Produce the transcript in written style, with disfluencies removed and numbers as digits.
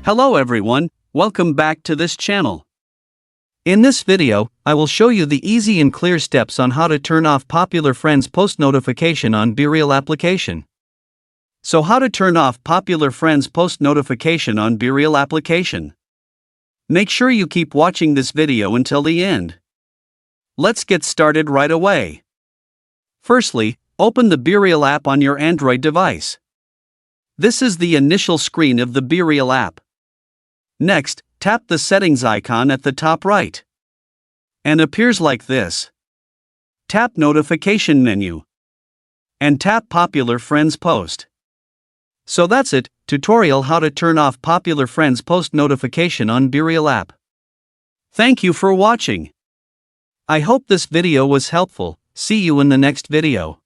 Hello everyone, welcome back to this channel. In this video, I will show you the easy and clear steps on how to turn off Popular Friends post notification on BeReal application. So how to turn off Popular Friends post notification on BeReal application? Make sure you keep watching this video until the end. Let's get started right away. Firstly, open the BeReal app on your Android device. This is the initial screen of the BeReal app. Next, tap the settings icon at the top right. And appears like this. Tap Notification menu. And tap Popular Friends post. So that's it, tutorial how to turn off Popular Friends post notification on BeReal app. Thank you for watching. I hope this video was helpful. See you in the next video.